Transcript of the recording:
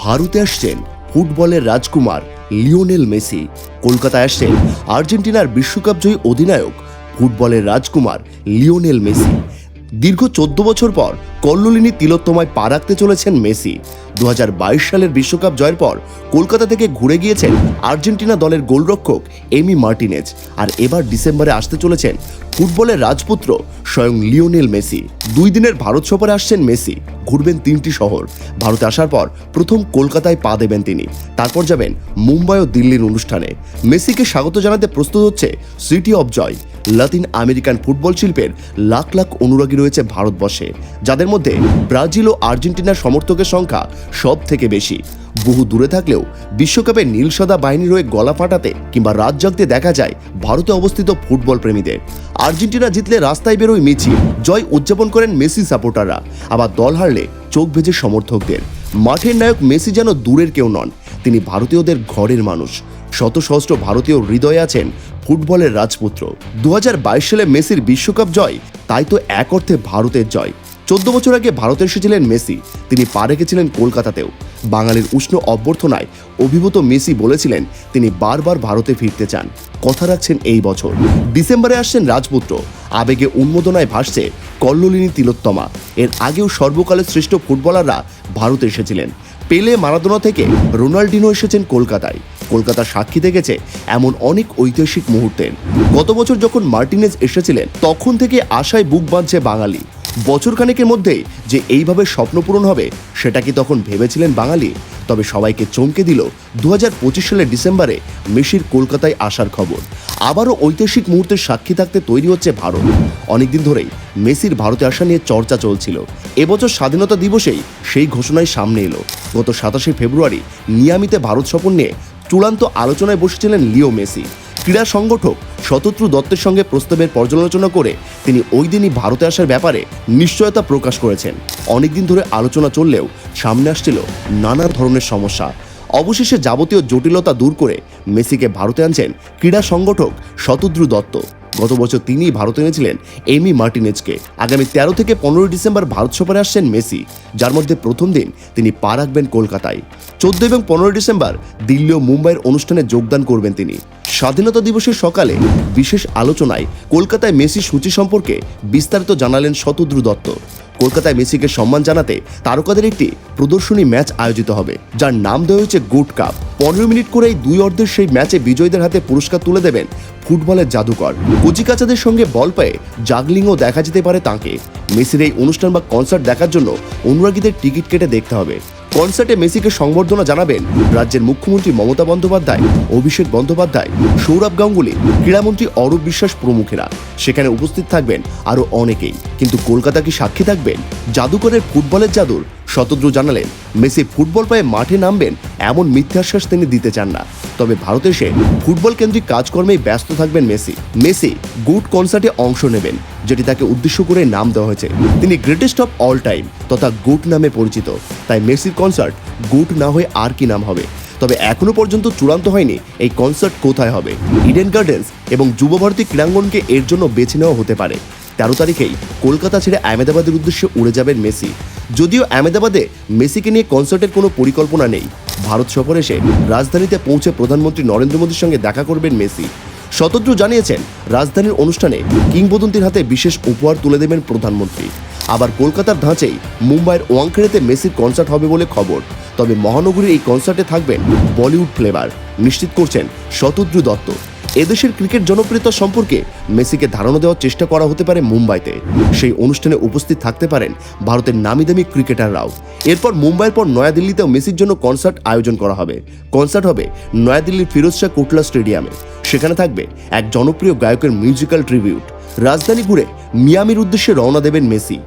ভারতে আসছেন ফুটবলের রাজকুমার লিওনেল মেসি। কলকাতায় আসছেন আর্জেন্টিনার বিশ্বকাপ জয়ী অধিনায়ক ফুটবলের রাজকুমার লিওনেল মেসি। দীর্ঘ 14 বছর পর কল্লোলিনী তিলোত্তমায় পা রাখতে চলেছেন মেসি। 2022 সালের বিশ্বকাপ জয়ের পর কলকাতা থেকে ঘুরে গিয়েছেন আর্জেন্টিনা দলের গোলরক্ষক এমি মার্টিনেজ। আর এবার ডিসেম্বরে আসতে চলেছেন ফুটবলের রাজপুত্র স্বয়ং লিওনেল মেসি। 2 দিনের ভারত সফরে আসছেন মেসি, ঘুরবেন 3টি শহর। ভারতে আসার পর প্রথম কলকাতায় পা দেবেন তিনি, তারপর যাবেন মুম্বাই ও দিল্লির অনুষ্ঠানে। মেসিকে স্বাগত জানাতে প্রস্তুত হচ্ছে city of joy. Latin American football শিল্পের লাখ লাখ অনুরাগী রয়েছে ভারতবর্ষে, যাদের মধ্যে ব্রাজিল ও আর্জেন্টিনার সমর্থকের সংখ্যা সব থেকে বেশি। বহু দূরে থাকলেও বিশ্বকাপে নীল সাদা বাহিনীর হয়ে গলা ফাটাতে কিংবা রাত জাগতে দেখা যায় ভারতে অবস্থিত ফুটবল প্রেমীদের। আর্জেন্টিনা জিতলে রাস্তায় বেরোয় মিছিল, জয় উদযাপন করেন মেসি সাপোর্টাররা। আবার দল হারলে চোখ ভেজে সমর্থকদের। মাঠের নায়ক মেসি যেন দূরের কেউ নন, তিনি ভারতীয়দের ঘরের মানুষ। শত সহস্র ভারতীয় হৃদয়ে আছেন ফুটবলের রাজপুত্র। 2022 সালে মেসির বিশ্বকাপ জয় তাই তো এক অর্থে ভারতের জয়। 14 বছর আগে ভারতে এসেছিলেন মেসি, তিনি পা রেখেছিলেন কলকাতাতেও। বাঙালির উষ্ণ অভ্যর্থনায় অভিভূত মেসি বলেছিলেন তিনি বারবার ভারতে ফিরতে চান। কথা রাখছেন এই বছর। ডিসেম্বরে আসছেন রাজপুত্র। আবেগে উন্মোদনায় ভাসছে কল্লোলিনী তিলোত্তমা। এর আগেও সর্বকালের শ্রেষ্ঠ ফুটবলাররা ভারতে এসেছিলেন। পেলে, মারাদোনা থেকে রোনাল্ডিনো এসেছেন কলকাতায়। কলকাতা সাক্ষী দেখেছে এমন অনেক ঐতিহাসিক মুহূর্তের। গত বছর যখন মার্টিনেজ এসেছিলেন তখন থেকে আশায় বুক বাঁধছে বাঙালি। বছরখানেকের মধ্যেই যে এইভাবে স্বপ্ন পূরণ হবে সেটা কি তখন ভেবেছিলেন বাঙালি? তবে সবাইকে চমকে দিল 2025 সালের ডিসেম্বরে মেসির কলকাতায় আসার খবর। আবারও ঐতিহাসিক মুহূর্তের সাক্ষী থাকতে তৈরি হচ্ছে ভারত। অনেকদিন ধরেই মেসির ভারতে আসা নিয়ে চর্চা চলছিল। এবছর স্বাধীনতা দিবসেই সেই ঘোষণায় সামনে এলো। গত 27 ফেব্রুয়ারি নিয়ামিতে ভারত সফর নিয়ে চূড়ান্ত আলোচনায় বসেছিলেন লিও মেসি। ক্রীড়া সংগঠক শতদ্রু দত্তের সঙ্গে প্রস্তাবের পর্যালোচনা করে তিনি ওই দিনই ভারতে আসার ব্যাপারে নিশ্চয়তা প্রকাশ করেছেন। অনেকদিন ধরে আলোচনা চললেও সামনে আসছিল নানা ধরনের সমস্যা। অবশেষে যাবতীয় জটিলতা দূর করে মেসিকে ভারতে আনছেন ক্রীড়া সংগঠক শতদ্রু দত্ত। গত বছর তিনিই ভারতে এনেছিলেন এমি মার্টিনেজকে। আগামী 13 থেকে 15 ডিসেম্বর ভারত সফরে আসছেন মেসি, যার মধ্যে প্রথম দিন তিনি পা রাখবেন কলকাতায়। 14 এবং 15 ডিসেম্বর দিল্লি ও মুম্বাইয়ের অনুষ্ঠানে যোগদান করবেন তিনি। স্বাধীনতা দিবসের সকালে বিশেষ আলোচনায় কলকাতায় মেসি সূচি সম্পর্কে বিস্তারিত জানালেন শতদ্রু দত্ত। কলকাতায় মেসিকে সম্মান জানাতে তারকাদের একটি প্রদর্শনী ম্যাচ আয়োজিত হবে, যার নাম দেওয়া হয়েছে গুড কাপ। 15 মিনিট করেই 2 অর্ধের সেই ম্যাচে বিজয়ীদের হাতে পুরস্কার তুলে দেবেন ফুটবলের জাদুকর। কচিকাচাদের সঙ্গে বল পায়ে জাগলিংও দেখা যেতে পারে তাঁকে। মেসির এই অনুষ্ঠান বা কনসার্ট দেখার জন্য অনুরাগীদের টিকিট কেটে দেখতে হবে। কনসার্টে মেসিকে সংবর্ধনা জানাবেন রাজ্যের মুখ্যমন্ত্রী মমতা বন্দ্যোপাধ্যায়, অভিষেক বন্দ্যোপাধ্যায়, সৌরভ গাঙ্গুলি, ক্রীড়ামন্ত্রী অরূপ বিশ্বাস প্রমুখেরা। সেখানে উপস্থিত থাকবেন আরও অনেকেই। কিন্তু কলকাতা কি সাক্ষী থাকবেন জাদুকরের ফুটবলের জাদুর? শতদ্রু জানালেন মেসি ফুটবল পায়ে মাঠে নামবেন এমন মিথ্যাশ্বাস তিনি দিতে চান না। তবে ভারতে এসে ফুটবল কেন্দ্রিক কাজকর্মেই ব্যস্ত থাকবেন মেসি। মেসি গুড কনসার্টে অংশ নেবেন, যেটি তাকে উদ্দেশ্য করে নাম দেওয়া হয়েছে। তিনি গ্রেটেস্ট অফ অল টাইম তথা গুড নামে পরিচিত। তাই মেসির কনসার্ট গুড না হয়ে আর কি নাম হবে? তবে এখনো পর্যন্ত চূড়ান্ত হয়নি এই কনসার্ট কোথায় হবে। ইডেন গার্ডেন্স এবং যুবভারতী ক্রীড়াঙ্গনকে এর জন্য বেছে নেওয়া হতে পারে। 13 তারিখেই কলকাতা ছেড়ে আহমেদাবাদের উদ্দেশ্যে উড়ে যাবেন মেসি। যদিও আহমেদাবাদে মেসিকে নিয়ে কনসার্টের কোনো পরিকল্পনা নেই। ভারত সফর এসে রাজধানীতে পৌঁছে প্রধানমন্ত্রী নরেন্দ্র মোদীর সঙ্গে দেখা করবেন মেসি। শতদ্রু জানিয়েছেন রাজধানীর অনুষ্ঠানে কিংবদন্তির হাতে বিশেষ উপহার তুলে দেবেন প্রধানমন্ত্রী। আবার কলকাতার ধাঁচেই মুম্বাইয়ের ওয়াংখেড়েতে মেসির কনসার্ট হবে বলে খবর। তবে মহানগরীর এই কনসার্টে থাকবেন বলিউড ফ্লেভার, নিশ্চিত করছেন শতদ্রু দত্ত। এদেশের ক্রিকেট জনপ্রিয়তা সম্পর্কে মেসিকে ধারণা দেওয়ার চেষ্টা করা হতে পারে মুম্বাইতে। সেই অনুষ্ঠানে উপস্থিত থাকতে পারেন ভারতের নামিদামি ক্রিকেটাররাও। এরপর মুম্বাইয়ের পর নয়াদিল্লিতেও মেসির জন্য কনসার্ট আয়োজন করা হবে। কনসার্ট হবে নয়াদিল্লির ফিরোজ শাহ কোটলা স্টেডিয়ামে। সেখানে থাকবে এক জনপ্রিয় গায়কের মিউজিক্যাল ট্রিবিউট। রাজধানী ঘুরে মিয়ামির উদ্দেশ্যে রওনা দেবেন মেসি।